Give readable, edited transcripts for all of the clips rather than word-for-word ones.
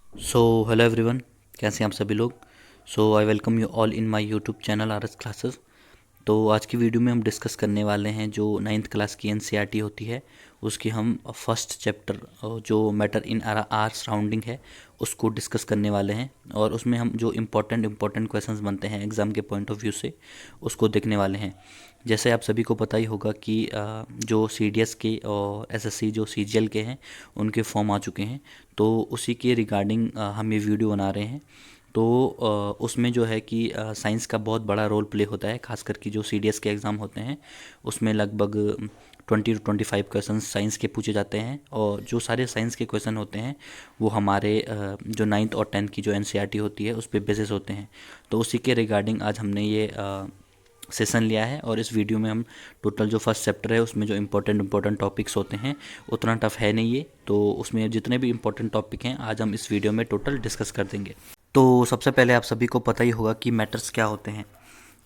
So hello everyone, कैसे हैं आप सभी लोग। I welcome you all in my YouTube channel R S classes. तो आज की वीडियो में हम डिस्कस करने वाले हैं जो नाइन्थ क्लास की एनसीईआरटी होती है उसकी हम फर्स्ट चैप्टर जो मैटर इन आर सराउंडिंग है उसको डिस्कस करने वाले हैं। और उसमें हम जो इम्पोर्टेंट क्वेश्चंस बनते हैं एग्ज़ाम के पॉइंट ऑफ व्यू से उसको देखने वाले हैं। जैसे आप सभी को पता ही होगा कि जो सी डी एस के और एस एस सी जो सी जी एल के हैं उनके फॉर्म आ चुके हैं। तो उसी के रिगार्डिंग हम ये वीडियो बना रहे हैं। तो उसमें जो है कि साइंस का बहुत बड़ा रोल प्ले होता है, खासकर कि जो सी डी एस के एग्ज़ाम होते हैं उसमें लगभग 20 to 25 क्वेश्चन साइंस के पूछे जाते हैं। और जो सारे साइंस के क्वेश्चन होते हैं वो हमारे जो नाइन्थ और टेंथ की जो एन सी आर टी होती है उस पर बेसिस होते हैं। तो उसी के रिगार्डिंग आज हमने ये सेशन लिया है। और इस वीडियो में हम टोटल जो फर्स्ट चैप्टर है उसमें जो इम्पोर्टेंट टॉपिक्स होते हैं उतना टफ है नहीं ये, तो उसमें जितने भी इम्पोर्टेंट टॉपिक हैं आज हम इस वीडियो में टोटल डिस्कस कर देंगे। तो सबसे पहले आप सभी को पता ही होगा कि मैटर्स क्या होते हैं।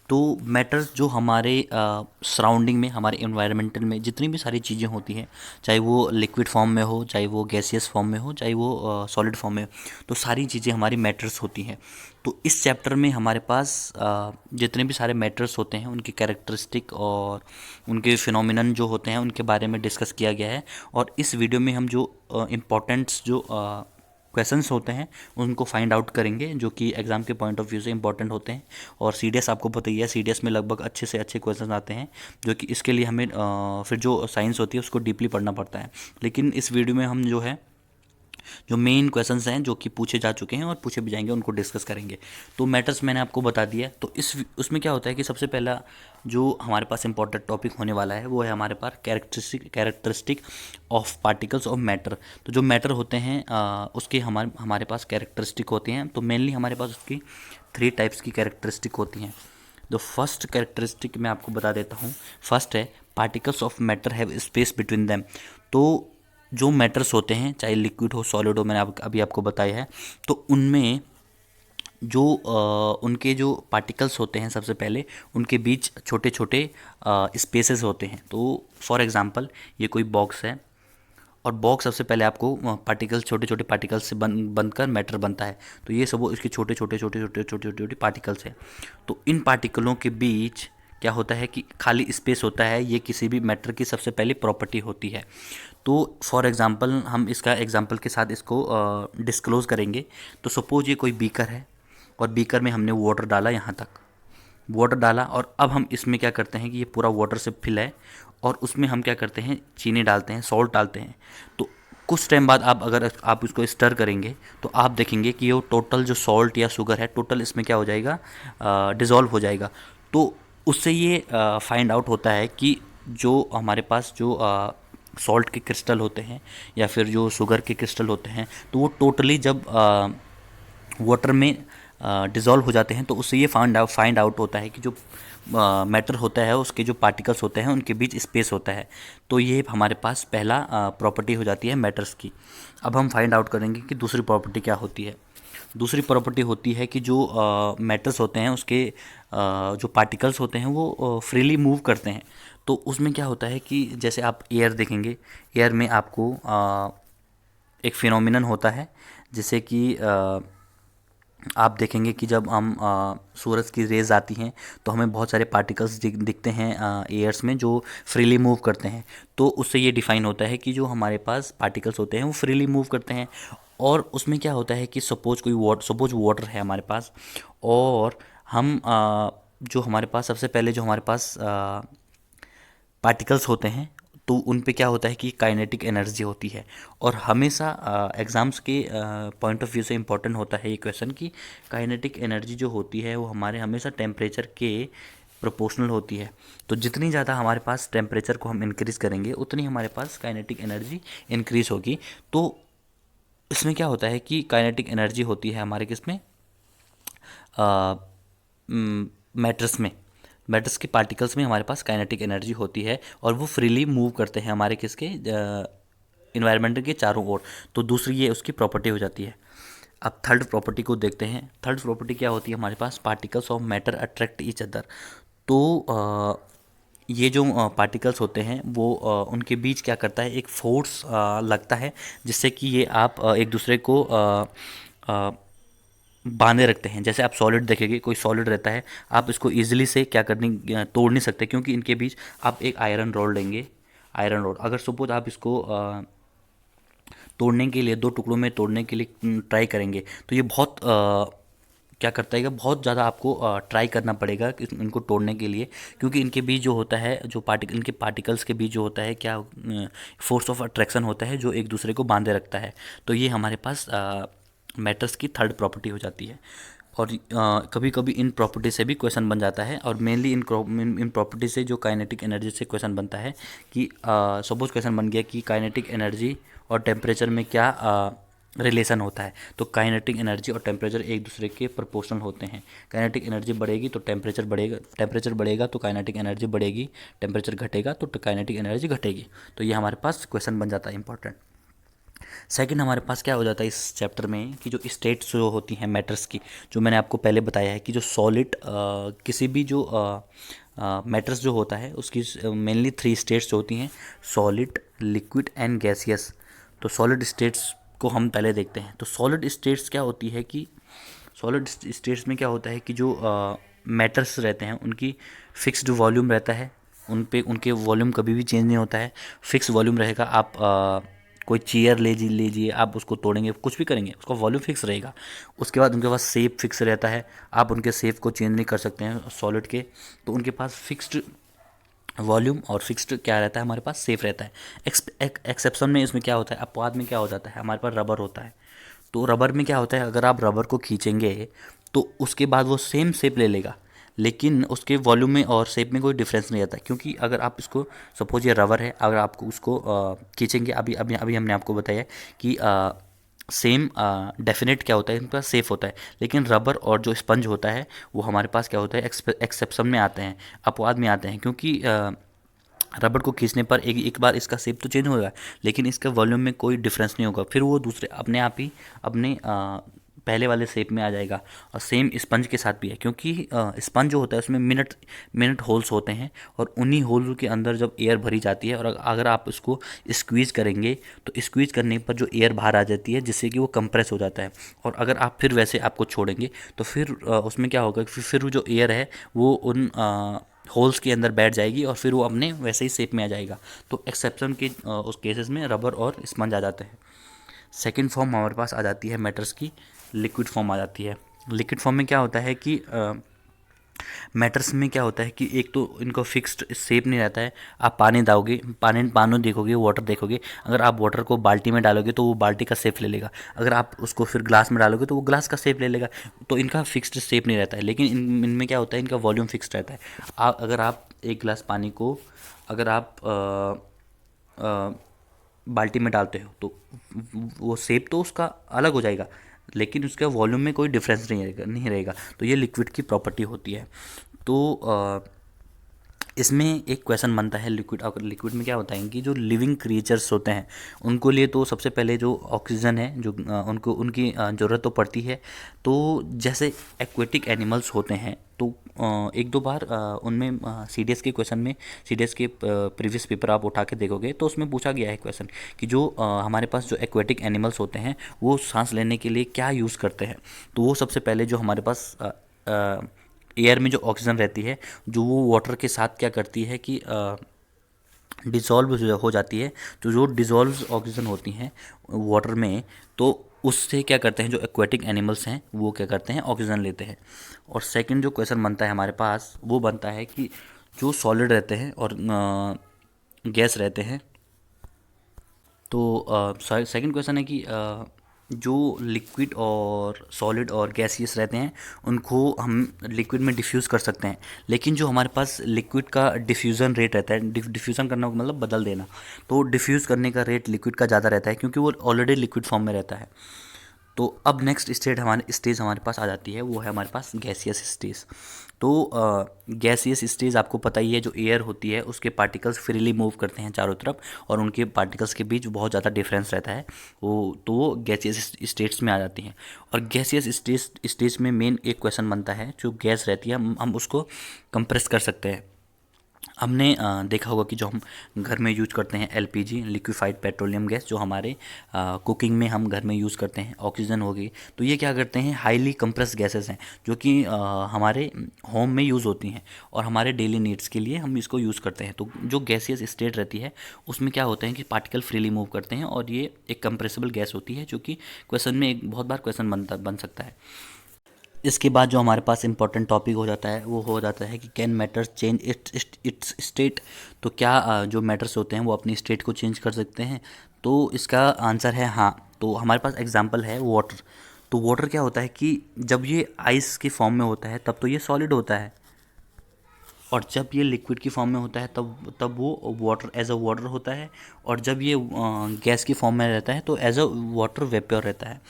तो मैटर्स जो हमारे सराउंडिंग में, हमारे इन्वायरमेंटल में जितनी भी सारी चीज़ें होती हैं, चाहे वो लिक्विड फॉर्म में हो, चाहे वो गैसियस फॉर्म में हो, चाहे वो सॉलिड फॉर्म में हो, तो सारी चीज़ें हमारी मैटर्स होती हैं। तो इस चैप्टर में हमारे पास जितने भी सारे मैटर्स होते हैं उनकी कैरेक्टरिस्टिक और उनके फिनोमिनन जो होते हैं उनके बारे में डिस्कस किया गया है। और इस वीडियो में हम जो इम्पोर्टेंट्स जो क्वेश्चंस होते हैं उनको फाइंड आउट करेंगे जो कि एग्ज़ाम के पॉइंट ऑफ व्यू से इंपॉर्टेंट होते हैं। और सी डी एस आपको पता ही है, सी डी एस में लगभग अच्छे से अच्छे क्वेश्चन आते हैं जो कि इसके लिए हमें फिर जो साइंस होती है उसको डीपली पढ़ना पड़ता है। लेकिन इस वीडियो में हम जो है जो मेन क्वेश्चंस हैं जो कि पूछे जा चुके हैं और पूछे भी जाएंगे उनको डिस्कस करेंगे। तो मैटर्स मैंने आपको बता दिया। तो इस उसमें क्या होता है कि सबसे पहला जो हमारे पास इंपॉर्टेंट टॉपिक होने वाला है वो है हमारे पास characteristic of particles of matter. तो जो मैटर होते हैं उसके हमारे हमारे पास कैरेक्टरिस्टिक होती हैं। तो मेनली हमारे पास उसकी 3 टाइप्स की कैरेक्टरिस्टिक होती हैं। तो फर्स्ट कैरेक्टरिस्टिक मैं आपको बता देता हूँ। फर्स्ट है particles of matter have space between them. तो जो मैटर्स होते हैं चाहे लिक्विड हो सॉलिड हो, मैंने अभी आपको बताया है, तो उनमें जो उनके जो पार्टिकल्स होते हैं सबसे पहले उनके बीच छोटे छोटे स्पेसेस होते हैं। तो फॉर एग्जांपल ये कोई बॉक्स है और बॉक्स सबसे पहले आपको पार्टिकल्स छोटे छोटे पार्टिकल्स से बनकर मैटर बनता है। तो ये सब वो इसके छोटे छोटे पार्टिकल्स हैं। तो इन पार्टिकलों के बीच क्या होता है कि खाली स्पेस होता है। ये किसी भी मैटर की सबसे पहली प्रॉपर्टी होती है। तो फॉर एग्जांपल हम इसका एग्जांपल के साथ इसको डिस्क्लोज करेंगे। तो सपोज ये कोई बीकर है और बीकर में हमने वाटर डाला, यहाँ तक वाटर डाला, और अब हम इसमें क्या करते हैं कि ये पूरा वाटर से फिल है और उसमें हम क्या करते हैं चीनी डालते हैं, सॉल्ट डालते हैं। तो कुछ टाइम बाद आप अगर आप इसको स्टर करेंगे तो आप देखेंगे कि ये टोटल जो सॉल्ट या शुगर है टोटल इसमें क्या हो जाएगा, डिज़ोल्व हो जाएगा। तो उससे ये फाइंड आउट होता है कि जो हमारे पास जो सॉल्ट के क्रिस्टल होते हैं या फिर जो शुगर के क्रिस्टल होते हैं तो वो टोटली जब वाटर में डिज़ोल्व हो जाते हैं तो उससे ये फाइंड आउट होता है कि जो मैटर होता है उसके जो पार्टिकल्स होते हैं उनके बीच स्पेस होता है। तो ये हमारे पास पहला प्रॉपर्टी हो जाती है मैटर्स की। अब हम फाइंड आउट करेंगे कि दूसरी प्रॉपर्टी क्या होती है। दूसरी प्रॉपर्टी होती है कि जो मैटर्स होते हैं उसके जो पार्टिकल्स होते हैं वो फ्रीली मूव करते हैं। तो उसमें क्या होता है कि जैसे आप एयर देखेंगे, एयर में आपको एक फिनोमिनन होता है जैसे कि आप देखेंगे कि जब हम सूरज की रेज आती हैं तो हमें बहुत सारे पार्टिकल्स दिखते हैं एयर्स में जो फ्रीली मूव करते हैं। तो उससे ये डिफाइन होता है कि जो हमारे पास पार्टिकल्स होते हैं वो फ्रीली मूव करते हैं। और उसमें क्या होता है कि सपोज वाटर है हमारे पास और हम जो हमारे पास सबसे पहले जो हमारे पास पार्टिकल्स होते हैं तो उन पे क्या होता है कि काइनेटिक एनर्जी होती है। और हमेशा एग्ज़ाम्स के पॉइंट ऑफ व्यू से इम्पोर्टेंट होता है ये क्वेश्चन कि काइनेटिक एनर्जी जो होती है वो हमारे हमेशा टेम्परेचर के प्रोपोर्शनल होती है। तो जितनी ज़्यादा हमारे पास टेम्परेचर को हम इंक्रीज़ करेंगे उतनी हमारे पास काइनेटिक एनर्जी इंक्रीज़ होगी। तो इसमें क्या होता है कि काइनेटिक एनर्जी होती है हमारे किसमें, मैटर्स में, मैटर्स के पार्टिकल्स में हमारे पास काइनेटिक एनर्जी होती है और वो फ्रीली मूव करते हैं हमारे किसके इन्वायरमेंट के चारों ओर। तो दूसरी ये उसकी प्रॉपर्टी हो जाती है। अब थर्ड प्रॉपर्टी को देखते हैं। थर्ड प्रॉपर्टी क्या होती है हमारे पास, particles of matter attract each other. तो ये जो पार्टिकल्स होते हैं वो उनके बीच क्या करता है, एक फोर्स लगता है जिससे कि ये आप एक दूसरे को बांधे रखते हैं। जैसे आप सॉलिड देखेंगे, कोई सॉलिड रहता है, आप इसको ईजिली से क्या करने तोड़ नहीं सकते, क्योंकि इनके बीच आप एक आयरन रॉड लेंगे। आयरन रॉड अगर सपोज आप इसको तोड़ने के लिए, दो टुकड़ों में तोड़ने के लिए ट्राई करेंगे, तो ये बहुत क्या करता है कि बहुत ज़्यादा आपको ट्राई करना पड़ेगा इनको तोड़ने के लिए, क्योंकि इनके बीच जो होता है, जो पार्टिकल, इनके पार्टिकल्स के बीच जो होता है, क्या फोर्स ऑफ अट्रैक्शन होता है जो एक दूसरे को बांधे रखता है। तो ये हमारे पास मैटर्स की थर्ड प्रॉपर्टी हो जाती है। और कभी कभी इन प्रॉपर्टी से भी क्वेश्चन बन जाता है, और मेनली इन प्रॉपर्टी से जो काइनेटिक एनर्जी से क्वेश्चन बनता है कि सपोज क्वेश्चन बन गया कि काइनेटिक एनर्जी और टेम्परेचर में क्या रिलेशन होता है। तो काइनेटिक एनर्जी और टेम्परेचर एक दूसरे के प्रोपोर्शनल होते हैं। काइनेटिक एनर्जी बढ़ेगी तो टेम्परेचर बढ़ेगा, टेम्परेचर बढ़ेगा तो काइनेटिक एनर्जी बढ़ेगी, टेम्परेचर घटेगा तो काइनेटिक एनर्जी घटेगी। तो ये हमारे पास क्वेश्चन बन जाता है इंपॉर्टेंट। सेकंड हमारे पास क्या हो जाता है इस चैप्टर में कि जो स्टेट्स जो होती हैं मैटर्स की, जो मैंने आपको पहले बताया है कि जो सॉलिड किसी भी जो मैटर्स जो होता है उसकी मेनली थ्री स्टेट्स जो होती हैं, सॉलिड, लिक्विड एंड गैसियस। तो सॉलिड स्टेट्स को हम पहले देखते हैं। तो सॉलिड स्टेट्स क्या होती है कि सॉलिड स्टेट्स में क्या होता है कि जो मैटर्स रहते हैं उनकी फिक्स्ड वॉल्यूम रहता है, उन पे उनके वॉल्यूम कभी भी चेंज नहीं होता है, फिक्स वॉल्यूम रहेगा। आप कोई चेयर लीजिए, आप उसको तोड़ेंगे, कुछ भी करेंगे, उसका वॉल्यूम फिक्स रहेगा। उसके बाद उनके पास शेप फिक्स रहता है, आप उनके शेप को चेंज नहीं कर सकते हैं सॉलिड के। तो उनके पास फिक्स्ड वॉल्यूम और फिक्स्ड क्या रहता है, हमारे पास सेफ रहता है। एक्सेप्शन में इसमें क्या होता है, अपवाद में क्या हो जाता है, हमारे पास रबर होता है। तो रबर में क्या होता है, अगर आप रबर को खींचेंगे तो उसके बाद वो सेम शेप ले लेगा, लेकिन उसके वॉल्यूम में और शेप में कोई डिफरेंस नहीं आता। क्योंकि अगर आप इसको, सपोज ये रबर है, अगर आपको उसको खींचेंगे, अभी अभी अभी हमने आपको बताया कि सेम डेफिनेट क्या होता है, इनके पास सेफ होता है। लेकिन रबर और जो स्पंज होता है वो हमारे पास क्या होता है, एक्सेप्शन में आते हैं, अपवाद में आते हैं। क्योंकि रबर को खींचने पर एक बार इसका शेप तो चेंज होगा, लेकिन इसका वॉल्यूम में कोई डिफरेंस नहीं होगा, फिर वो दूसरे अपने आप ही अपने पहले वाले शेप में आ जाएगा। और सेम स्पंज के साथ भी है, क्योंकि स्पंज जो होता है उसमें मिनट मिनट होल्स होते हैं, और उन्हीं होल के अंदर जब एयर भरी जाती है, और अगर आप उसको स्क्वीज़ करेंगे तो स्क्वीज़ करने पर जो एयर बाहर आ जाती है, जिससे कि वो कंप्रेस हो जाता है। और अगर आप फिर वैसे आपको छोड़ेंगे तो फिर उसमें क्या होगा, फिर वो जो एयर है वो उन होल्स के अंदर बैठ जाएगी, और फिर वो अपने वैसे ही शेप में आ जाएगा। तो एक्सेप्शन के उस केसेस में रबर और स्पंज आ जाते हैं। सेकंड फॉर्म हमारे पास आ जाती है मैटर्स की, लिक्विड फॉर्म आ जाती है। लिक्विड फॉर्म में क्या होता है कि मैटर्स में क्या होता है कि एक तो इनका फिक्स्ड शेप नहीं रहता है। आप पानी दाओगे, पानी देखोगे, वाटर देखोगे, अगर आप वाटर को बाल्टी में डालोगे तो वो बाल्टी का शेप ले लेगा, अगर आप उसको फिर ग्लास में डालोगे तो वो ग्लास का शेप ले लेगा। तो इनका फिक्स्ड शेप नहीं रहता है। लेकिन इनमें क्या होता है, इनका वॉल्यूम फिक्स्ड रहता है। अगर आप एक गिलास पानी को, अगर आप बाल्टी में डालते हो तो वो शेप तो उसका अलग हो जाएगा, लेकिन उसका वॉल्यूम में कोई डिफरेंस नहीं रहेगा। तो ये लिक्विड की प्रॉपर्टी होती है। तो इसमें एक क्वेश्चन बनता है लिक्विड, अगर लिक्विड में क्या होता है कि जो लिविंग क्रिएचर्स होते हैं उनको लिए तो सबसे पहले जो ऑक्सीजन है, जो उनको उनकी ज़रूरत तो पड़ती है। तो जैसे एक्वेटिक एनिमल्स होते हैं, तो एक दो बार उनमें सीडीएस के क्वेश्चन में, सीडीएस के प्रीवियस पेपर आप उठा के देखोगे तो उसमें पूछा गया है क्वेश्चन कि जो हमारे पास जो एक्वेटिक एनिमल्स होते हैं वो सांस लेने के लिए क्या यूज़ करते हैं। तो वो सबसे पहले जो हमारे पास एयर में जो ऑक्सीजन रहती है, जो वो वाटर के साथ क्या करती है कि डिज़ोल्व हो जाती है। तो जो डिज़ोल्व ऑक्सीजन होती हैं वाटर में, तो उससे क्या करते हैं, जो एक्वेटिक एनिमल्स हैं वो क्या करते हैं, ऑक्सीजन लेते हैं। और सेकंड जो क्वेश्चन बनता है हमारे पास, वो बनता है कि जो सॉलिड रहते हैं और गैस रहते हैं। तो सेकंड क्वेश्चन है कि जो लिक्विड और सॉलिड और गैसियस रहते हैं उनको हम लिक्विड में डिफ्यूज़ कर सकते हैं। लेकिन जो हमारे पास लिक्विड का डिफ्यूज़न रेट रहता है, डिफ्यूज़न करना मतलब बदल देना, तो डिफ्यूज़ करने का रेट लिक्विड का ज़्यादा रहता है, क्योंकि वो ऑलरेडी लिक्विड फॉर्म में रहता है। तो अब नेक्स्ट स्टेज हमारे पास आ जाती है, वो है हमारे पास गैसियस स्टेज। तो गैसियस स्टेज आपको पता ही है, जो एयर होती है उसके पार्टिकल्स फ्रीली मूव करते हैं चारों तरफ, और उनके पार्टिकल्स के बीच बहुत ज़्यादा डिफरेंस रहता है, वो गैसियस स्टेट्स में आ जाती हैं। और गैसियस स्टेज में मेन एक क्वेश्चन बनता है, जो गैस रहती है हम उसको कंप्रेस कर सकते हैं। हमने देखा होगा कि जो हम घर में यूज करते हैं एलपीजी, लिक्विफाइड पेट्रोलियम गैस, जो हमारे कुकिंग में हम घर में यूज़ करते हैं, ऑक्सीजन हो गई, तो ये क्या करते हैं, हाईली कंप्रेस गैसेस हैं जो कि हमारे होम में यूज़ होती हैं और हमारे डेली नीड्स के लिए हम इसको यूज़ करते हैं। तो जो गैसियस स्टेट रहती है उसमें क्या होता है कि पार्टिकल फ्रीली मूव करते हैं और ये एक कंप्रेसिबल गैस होती है, जो कि क्वेश्चन में एक बहुत बार क्वेश्चन बन सकता है। इसके बाद जो हमारे पास इंपॉर्टेंट टॉपिक हो जाता है वो हो जाता है कि can matters change it's state. तो क्या जो मैटर्स होते हैं वो अपनी स्टेट को चेंज कर सकते हैं? तो इसका आंसर है हाँ। तो हमारे पास एग्जांपल है वाटर। तो वाटर क्या होता है कि जब ये आइस के फॉर्म में होता है तब तो ये सॉलिड होता है, और जब ये लिक्विड की फॉर्म में होता है तब तब वो वाटर एज अ वाटर होता है, और जब ये गैस की फॉर्म में रहता है तो एज अ वाटर वेपर रहता है।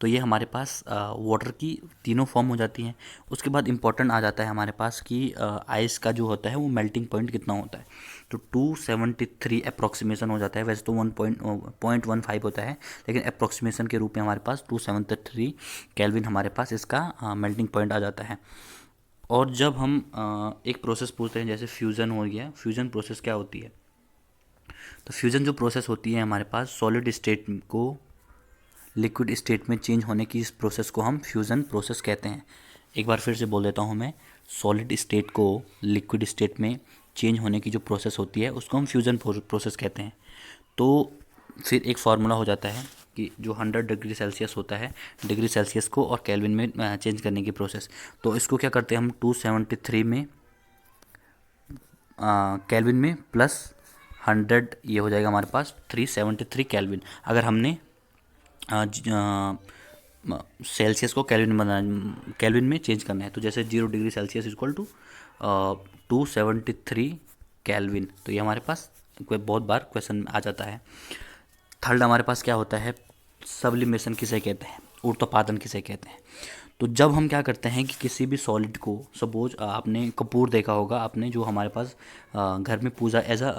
तो ये हमारे पास वाटर की तीनों फॉर्म हो जाती हैं। उसके बाद इम्पोर्टेंट आ जाता है हमारे पास कि आइस का जो होता है वो मेल्टिंग पॉइंट कितना होता है। तो 273 अप्रॉक्सीमेशन हो जाता है। वैसे तो 1.15 होता है, लेकिन अप्रॉक्सीमेशन के रूप में हमारे पास 273 केल्विन हमारे पास इसका मेल्टिंग पॉइंट आ जाता है। और जब हम एक प्रोसेस पूछते हैं, जैसे फ्यूज़न हो गया, फ्यूज़न प्रोसेस क्या होती है? तो फ्यूज़न जो प्रोसेस होती है हमारे पास, सॉलिड स्टेट को लिक्विड स्टेट में चेंज होने की इस प्रोसेस को हम फ्यूज़न प्रोसेस कहते हैं। एक बार फिर से बोल देता हूँ मैं, सॉलिड स्टेट को लिक्विड स्टेट में चेंज होने की जो प्रोसेस होती है उसको हम फ्यूज़न प्रोसेस कहते हैं। तो फिर एक फार्मूला हो जाता है कि जो 100 डिग्री सेल्सियस होता है, डिग्री सेल्सियस को और केल्विन में चेंज करने की प्रोसेस, तो इसको क्या करते हैं हम 273 में केल्विन में प्लस 100, ये हो जाएगा हमारे पास 373 केल्विन। अगर हमने सेल्सियस को केल्विन में चेंज करना है, तो जैसे 0 degree Celsius equal to 273 kelvin. तो ये हमारे पास कोई बहुत बार क्वेश्चन आ जाता है। थर्ड हमारे पास क्या होता है, सब्लिमेशन किसे कहते हैं, ऊर्ध्वपातन किसे कहते हैं? तो जब हम क्या करते हैं कि किसी भी सॉलिड को, सपोज आपने कपूर देखा होगा, आपने जो हमारे पास घर में पूजा एज अ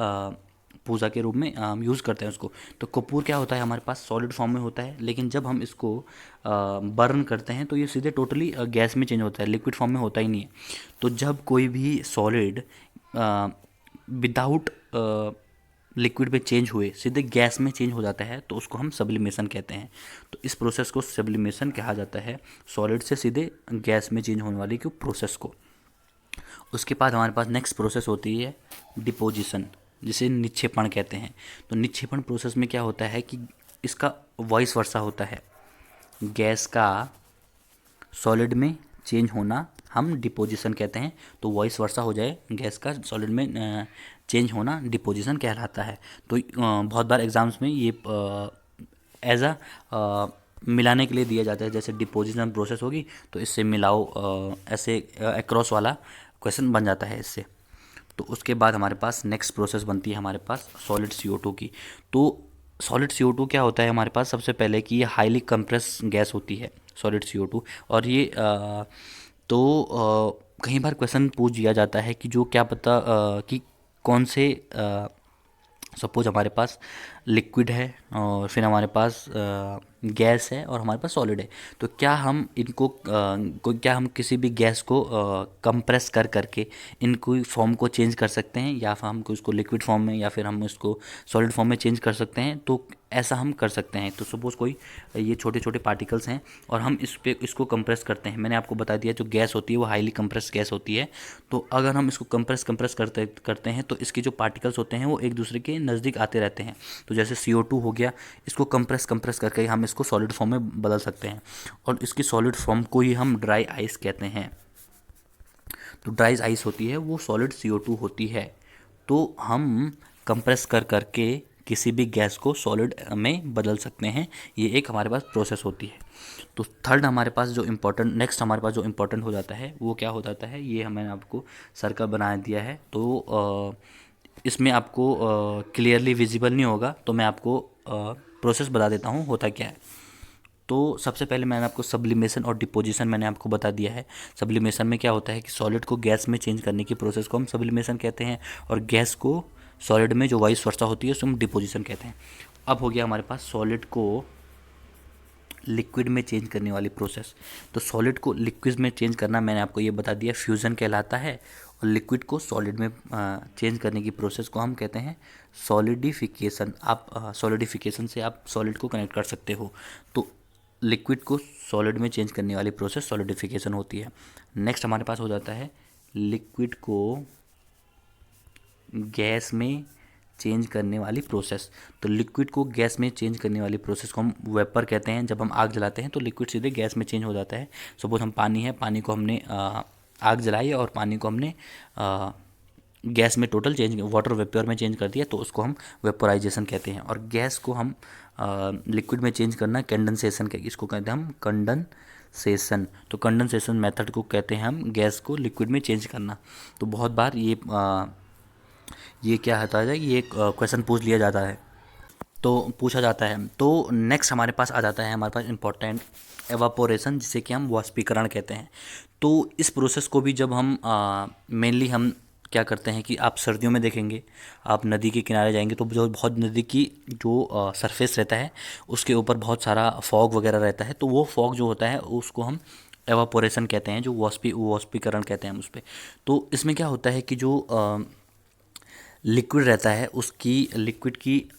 पूजा के रूप में हम यूज़ करते हैं उसको। तो कपूर क्या होता है, हमारे पास सॉलिड फॉर्म में होता है, लेकिन जब हम इसको बर्न करते हैं तो ये सीधे टोटली गैस में चेंज होता है, लिक्विड फॉर्म में होता ही नहीं है। तो जब कोई भी सॉलिड विदाउट लिक्विड में चेंज हुए सीधे गैस में चेंज हो जाता है तो उसको हम सब्लिमेशन कहते हैं। तो इस प्रोसेस को सब्लिमेशन कहा जाता है, सॉलिड से सीधे गैस में चेंज होने वाली की प्रोसेस को। उसके बाद हमारे पास नेक्स्ट प्रोसेस होती है डिपोजिशन, जिसे निक्षेपण कहते हैं। तो निक्षेपण प्रोसेस में क्या होता है कि इसका वॉइस वर्सा होता है, गैस का सॉलिड में चेंज होना हम डिपोजिशन कहते हैं। तो वॉइस वर्सा हो जाए, गैस का सॉलिड में चेंज होना डिपोजिशन कहलाता है। तो बहुत बार एग्जाम्स में ये एज अ मिलाने के लिए दिया जाता है, जैसे डिपोजिशन प्रोसेस होगी तो इससे मिलाओ, ऐसे अक्रॉस वाला क्वेश्चन बन जाता है इससे। तो उसके बाद हमारे पास नेक्स्ट प्रोसेस बनती है हमारे पास सॉलिड CO2 की। तो सॉलिड CO2 क्या होता है हमारे पास, सबसे पहले कि ये हाईली कंप्रेस गैस होती है सॉलिड CO2। और ये कई बार क्वेश्चन पूछ दिया जाता है कि जो क्या पता कि कौन से, सपोज हमारे पास लिक्विड है और फिर हमारे पास गैस है और हमारे पास सॉलिड है, तो क्या हम इनको क्या हम किसी भी गैस को कंप्रेस कर करके इनको फॉर्म को चेंज कर सकते हैं, या फिर हम इसको लिक्विड फॉर्म में या फिर हम इसको सॉलिड फॉर्म में चेंज कर सकते हैं? तो ऐसा हम कर सकते हैं। तो सपोज़ कोई ये छोटे छोटे पार्टिकल्स हैं और हम इसको कंप्रेस करते हैं। मैंने आपको बता दिया जो गैस होती है वो हाईली कंप्रेस गैस होती है। तो अगर हम इसको कंप्रेस करते करते हैं तो इसके जो पार्टिकल्स होते हैं वो एक दूसरे के नज़दीक आते रहते हैं। तो जैसे CO2 हो गया, इसको कंप्रेस करके हम इसको सॉलिड फॉर्म में बदल सकते हैं, और इसकी सॉलिड फॉर्म को ही हम ड्राई आइस कहते हैं। तो ड्राई आइस होती है वो सॉलिड CO2 होती है। तो हम कंप्रेस कर करके किसी भी गैस को सॉलिड में बदल सकते हैं, ये एक हमारे पास प्रोसेस होती है। तो थर्ड हमारे पास जो इम्पोर्टेंट, नेक्स्ट हमारे पास जो इम्पोर्टेंट हो जाता है वो क्या हो जाता है, ये मैंने आपको सर्कल बना दिया है। तो इसमें आपको क्लियरली विजिबल नहीं होगा, तो मैं आपको प्रोसेस बता देता हूँ होता क्या है। तो सबसे पहले मैंने आपको सब्लिमेशन और डिपोजिशन मैंने आपको बता दिया है। सब्लिमेशन में क्या होता है कि सॉलिड को गैस में चेंज करने की प्रोसेस को हम सब्लिमेशन कहते हैं, और गैस को सॉलिड में जो वाइस वर्सा होती है उसको हम डिपोजिशन कहते हैं। अब हो गया हमारे पास सॉलिड को लिक्विड में चेंज करने वाली प्रोसेस। तो सॉलिड को लिक्विड में चेंज करना मैंने आपको ये बता दिया फ्यूज़न कहलाता है, और लिक्विड को सॉलिड में चेंज करने की प्रोसेस को हम कहते हैं सॉलिडिफिकेशन। आप सॉलिडिफिकेशन से आप सॉलिड को कनेक्ट कर सकते हो। तो लिक्विड को सॉलिड में चेंज करने वाली प्रोसेस सॉलिडिफिकेशन होती है। नेक्स्ट हमारे पास हो जाता है लिक्विड को गैस में चेंज करने वाली प्रोसेस। तो लिक्विड को गैस में चेंज करने वाली प्रोसेस को हम वेपर कहते हैं। जब हम आग जलाते हैं तो लिक्विड सीधे गैस में चेंज हो जाता है। सपोज हम पानी है, पानी को हमने आग जलाई और पानी को हमने गैस में टोटल चेंज, वाटर वेपर में चेंज कर दिया, तो उसको हम वेपोराइजेशन कहते हैं। और गैस को हम लिक्विड में चेंज करना कंडेंसेशन कहते हैं। इसको कहते हैं हम कंडेंसेशन। तो कंडेंसेशन मेथड को कहते हैं हम गैस को लिक्विड में चेंज करना। तो बहुत बार ये क्या होता है, ये क्वेश्चन पूछ लिया जाता है, तो पूछा जाता है। तो नेक्स्ट हमारे पास आ जाता है, हमारे पास इंपॉर्टेंट एवापोरेशन, जिसे कि हम वाष्पीकरण कहते हैं। तो इस प्रोसेस को भी जब हम मेनली हम क्या करते हैं कि आप सर्दियों में देखेंगे, आप नदी के किनारे जाएंगे तो जो बहुत नदी की जो सरफेस रहता है उसके ऊपर बहुत सारा फॉग वगैरह रहता है। तो वो फॉग जो होता है उसको हम एवापोरेशन कहते हैं, जो वाष्पीकरण कहते हैं हम उस पर। तो इसमें क्या होता है कि जो लिक्विड रहता है उसकी लिक्विड की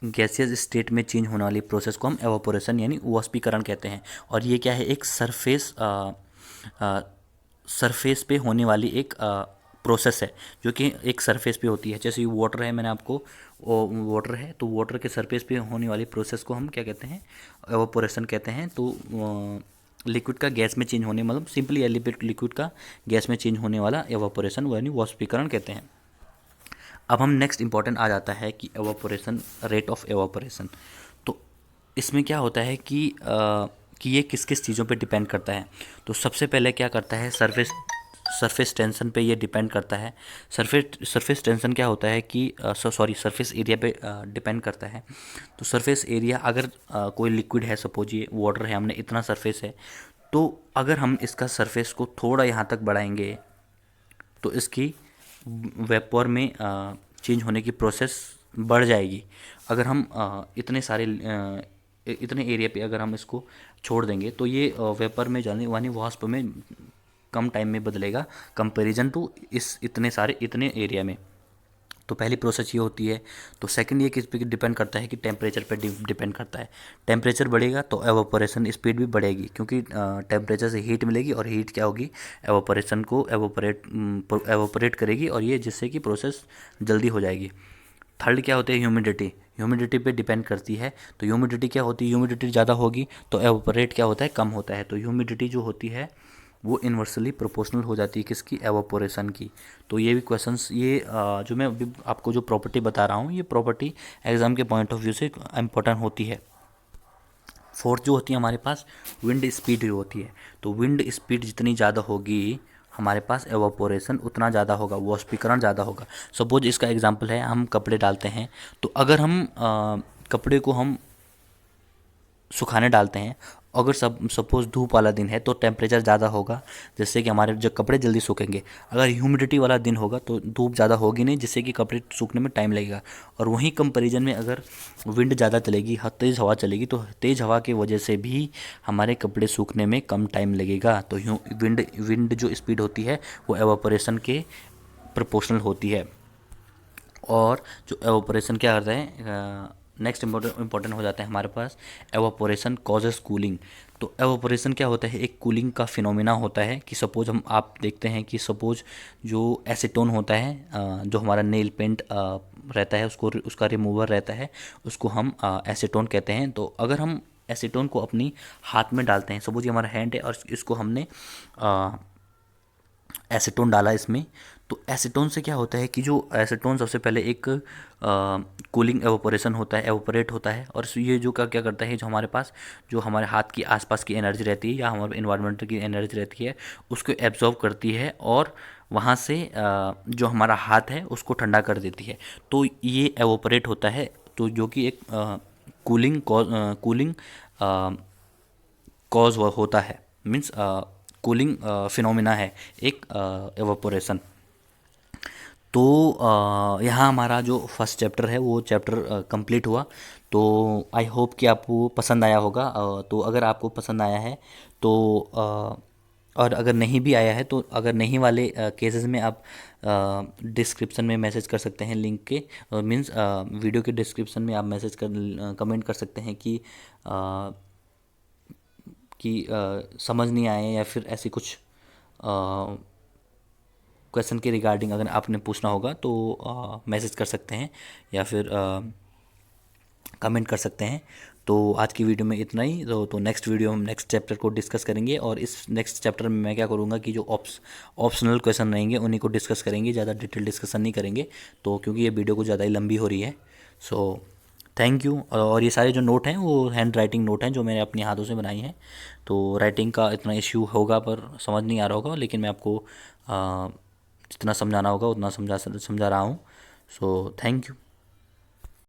गैसियस स्टेट में चेंज होने वाली प्रोसेस को हम एवापोरेशन यानी वाष्पीकरण कहते हैं। और ये क्या है, एक सरफेस पे होने वाली एक प्रोसेस है, जो कि एक सरफेस पे होती है। जैसे वाटर है, मैंने आपको वाटर है, तो वाटर के सरफेस पे होने वाली प्रोसेस को हम क्या कहते हैं, एवापोरेशन कहते हैं। तो लिक्विड का गैस में चेंज होने, मतलब सिंपली एलिमेंट लिक्विड का गैस में चेंज होने वाला एवापोरेशन यानी वाष्पीकरण कहते हैं। अब हम नेक्स्ट इंपॉर्टेंट आ जाता है कि एवापोरेशन, रेट ऑफ एवापोरेशन। तो इसमें क्या होता है कि ये किस किस चीज़ों पे डिपेंड करता है। तो सबसे पहले क्या करता है, सरफेस टेंशन पे ये डिपेंड करता है। सरफेस टेंशन क्या होता है कि सरफेस एरिया पे डिपेंड करता है। तो सरफेस एरिया, अगर कोई लिक्विड है, सपोज ये वाटर है, हमने इतना सरफेस है, तो अगर हम इसका सरफेस को थोड़ा यहाँ तक बढ़ाएंगे तो इसकी वेपर में चेंज होने की प्रोसेस बढ़ जाएगी। अगर हम इतने एरिया पे अगर हम इसको छोड़ देंगे तो ये वेपर में जाने वाली वाष्प में कम टाइम में बदलेगा कंपैरिजन टू इतने एरिया में। तो पहली प्रोसेस ये होती है। तो सेकंड ये किस पे डिपेंड करता है कि टेम्परेचर पे डिपेंड करता है। टेम्परेचर बढ़ेगा तो एवापोरेशन स्पीड भी बढ़ेगी, क्योंकि टेम्परेचर से हीट मिलेगी और हीट क्या होगी, एवापोरेशन को एवापोरेट करेगी, और ये जिससे कि प्रोसेस जल्दी हो जाएगी। थर्ड क्या होती है, ह्यूमिडिटी। ह्यूमिडिटी पे डिपेंड करती है। तो ह्यूमिडिटी क्या होती है, ह्यूमिडिटी ज़्यादा होगी तो एवापोरेट क्या होता है, कम होता है। तो ह्यूमिडिटी जो होती है वो इन्वर्सली प्रोपोर्शनल हो जाती है किसकी, एवापोरेशन की। तो ये भी क्वेश्चंस, ये जो मैं अभी आपको जो प्रॉपर्टी बता रहा हूँ, ये प्रॉपर्टी एग्जाम के पॉइंट ऑफ व्यू से इम्पोर्टेंट होती है। फोर्थ जो होती है हमारे पास, विंड स्पीड जो होती है। तो विंड स्पीड जितनी ज़्यादा होगी हमारे पास एवापोरेशन उतना ज़्यादा होगा, वाष्पीकरण ज़्यादा होगा। सपोज इसका एग्जांपल है, हम कपड़े डालते हैं, तो अगर हम कपड़े को हम सुखाने डालते हैं, अगर सपोज धूप वाला दिन है तो टेम्परेचर ज़्यादा होगा, जिससे कि हमारे जो कपड़े जल्दी सूखेंगे। अगर ह्यूमिडिटी वाला दिन होगा तो धूप ज़्यादा होगी नहीं, जिससे कि कपड़े सूखने में टाइम लगेगा। और वहीं कंपैरिजन में अगर विंड ज़्यादा चलेगी, तेज़ हवा चलेगी, तो तेज़ हवा की वजह से भी हमारे कपड़े सूखने में कम टाइम लगेगा। तो विंड जो स्पीड होती है वो एवापोरेशन के प्रोपोर्शनल होती है। और जो एवापोरेशन क्या करता है, नेक्स्ट इंपॉर्टेंट हो जाता है हमारे पास, एवापोरेशन कॉजेस कूलिंग। तो एवापोरेशन क्या होता है, एक कूलिंग का फिनोमिना होता है। कि सपोज आप देखते हैं कि सपोज जो एसीटोन होता है, जो हमारा नेल पेंट रहता है, उसका रिमूवर रहता है, उसको हम एसीटोन कहते हैं। तो अगर हम एसीटोन को अपनी हाथ में डालते हैं, सपोज ये हमारा हैंड है और इसको हमने एसीटोन डाला इसमें, तो एसीटोन से क्या होता है कि जो एसीटोन सबसे पहले एक कूलिंग एवापोरेशन होता है, एवापोरेट होता है। और ये जो क्या क्या करता है, जो हमारे पास जो हमारे हाथ की आसपास की एनर्जी रहती है या हमारे इन्वायरमेंट की एनर्जी रहती है उसको एब्जॉर्ब करती है, और वहाँ से जो हमारा हाथ है उसको ठंडा कर देती है। तो ये एवापोरेट होता है, तो जो कि एक कूलिंग कॉज होता है, मीन्स कूलिंग फिनोमिना है एक एवापोरेशन। तो यहाँ हमारा जो फर्स्ट चैप्टर है वो चैप्टर कंप्लीट हुआ। तो आई होप कि आपको पसंद आया होगा। तो अगर आपको पसंद आया है तो और अगर नहीं भी आया है तो अगर नहीं वाले केसेस में आप डिस्क्रिप्शन में मैसेज कर सकते हैं लिंक के, मीन्स वीडियो के डिस्क्रिप्शन में आप मैसेज कर कमेंट कर सकते हैं कि समझ नहीं आए या फिर ऐसी कुछ क्वेश्चन के रिगार्डिंग अगर आपने पूछना होगा तो मैसेज कर सकते हैं या फिर कमेंट कर सकते हैं। तो आज की वीडियो में इतना ही। तो नेक्स्ट वीडियो हम नेक्स्ट चैप्टर को डिस्कस करेंगे, और इस नेक्स्ट चैप्टर में मैं क्या करूँगा कि जो ऑप्शनल क्वेश्चन रहेंगे उन्हीं को डिस्कस करेंगे, ज़्यादा डिटेल डिस्कशन नहीं करेंगे, तो क्योंकि ये वीडियो कुछ ज़्यादा ही लंबी हो रही है। So thank you. और ये सारे जो नोट हैं वो हैंड राइटिंग नोट हैं जो मैंने अपने हाथों से बनाई हैं, तो राइटिंग का इतना इश्यू होगा पर समझ नहीं आ रहा होगा, लेकिन मैं आपको जितना समझाना होगा उतना समझा रहा हूँ। So thank you.